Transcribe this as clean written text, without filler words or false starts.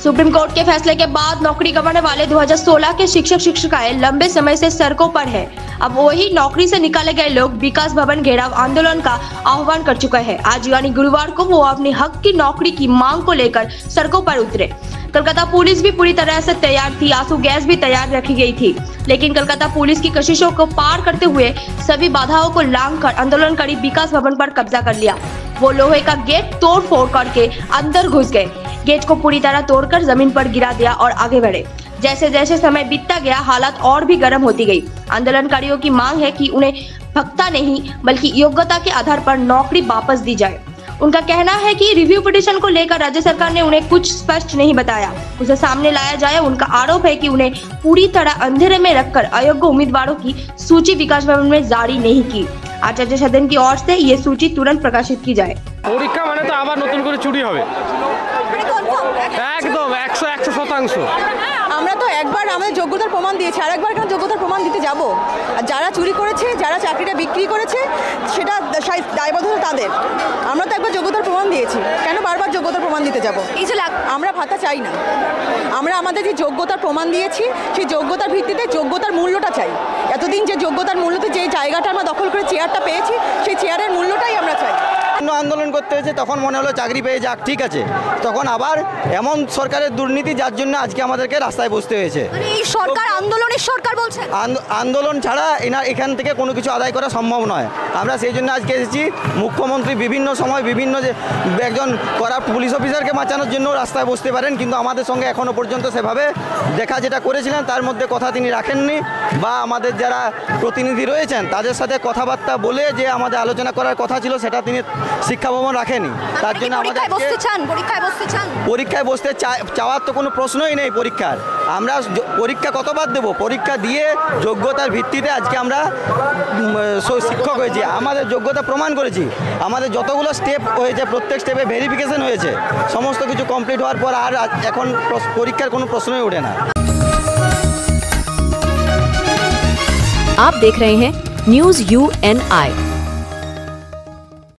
Supreme court के फैसले के बाद नौकरी गंवाने वाले 2016 के शिक्षक शिक्षिकाएं लंबे समय से सड़कों पर हैं। अब वही नौकरी से निकाले गए लोग विकास भवन घेराव आंदोलन का आह्वान कर चुके हैं। आज यानी गुरुवार को वो अपने हक की नौकरी की मांग को लेकर सड़कों पर उतरे। कोलकाता पुलिस भी पूरी तरह से तैयार थी, आंसू गैस भी तैयार रखी गई थी, लेकिन कोलकाता पुलिस की कोशिशों को पार करते हुए सभी बाधाओं को लांघकर आंदोलनकारी विकास भवन पर कब्जा कर लिया। वो लोहे का गेट तोड़ फोड़ करके अंदर घुस गए, गेट को पूरी तरह तोड़कर जमीन पर गिरा दिया और आगे बढ़े। जैसे जैसे समय बीतता गया हालात और भी गर्म होती गई। आंदोलनकारियों की मांग है कि उन्हें भत्ता नहीं बल्कि योग्यता के आधार पर नौकरी वापस दी जाए। उनका कहना है कि रिव्यू पिटीशन को लेकर राज्य सरकार ने उन्हें कुछ स्पष्ट नहीं बताया, उसे सामने लाया जाए। उनका आरोप है कि उन्हें पूरी तरह अंधेरे में रखकर अयोग्य उम्मीदवारों की सूची विकास भवन में जारी नहीं की। आचार्य सदन की ओर से ये सूची तुरंत प्रकाशित की जाए। পরীক্ষা মানে তো আবার নতুন করে চুরি হবে, একদম 100% আমরা তো একবার আমাদের যোগ্যতার প্রমাণ দিয়েছি, আরেকবার কেন যোগ্যতার প্রমাণ দিতে যাব? আর যারা চুরি করেছে, যারা চাকরিটা বিক্রি করেছে, সেটা দায়বদ্ধতা তাদের। আমরা তো একবার যোগ্যতার প্রমাণ দিয়েছি, কেন বারবার যোগ্যতার প্রমাণ দিতে যাব? এই যে আমরা ভাতা চাই না, আমরা আমাদের যে যোগ্যতার প্রমাণ দিয়েছি সেই যোগ্যতার ভিত্তিতে যোগ্যতার মূল্যটা চাই। এতদিন যে যোগ্যতার মূল্যতে যে জায়গাটা আমরা দখল করে চেয়ারটা পেয়েছি সেই চেয়ারের মূল্যটাই আমরা চাই। আন্দোলন করতে হয়েছে, তখন মনে হলো চাকরি পেয়ে যাক, ঠিক আছে। তখন আবার এমন সরকারের দুর্নীতি যার জন্য আজকে আমাদেরকে রাস্তায় বসতে হয়েছে। এই সরকার আন্দোলনের সরকার বলছে, আন্দোলন ছাড়া এখান থেকে কোনো কিছু আদায় করা সম্ভব নয়। আমরা সেই জন্য আজকে এসেছি। মুখ্যমন্ত্রী বিভিন্ন সময় বিভিন্ন যে একজন করাপ্ট পুলিশ অফিসারকে বাঁচানোর জন্য রাস্তায় বসতে পারেন, কিন্তু আমাদের সঙ্গে এখনও পর্যন্ত সেভাবে দেখা যেটা করেছিলেন তার মধ্যে কথা তিনি রাখেননি, বা আমাদের যারা প্রতিনিধি রয়েছেন তাদের সাথে কথাবার্তা বলে যে আমাদের আলোচনা করার কথা ছিল সেটা তিনি শিক্ষা ভবন রাখেনি। তার জন্য আমাদের পরীক্ষায় বসতে চাওয়ার তো কোনো প্রশ্নই নেই। পরীক্ষার আমরা পরীক্ষা কতবার দেবো? পরীক্ষা দিয়ে যোগ্যতার ভিত্তিতে আজকে আমরা শিক্ষক হয়েছি, আমাদের যোগ্যতা প্রমাণ করেছি। আমাদের যতগুলো স্টেপ হয়েছে প্রত্যেক স্টেপে ভেরিফিকেশন হয়েছে, সমস্ত কিছু কমপ্লিট হওয়ার পর আর এখন পরীক্ষার কোনো প্রশ্নই ওঠে না। आप देख रहे हैं न्यूज़ UNI।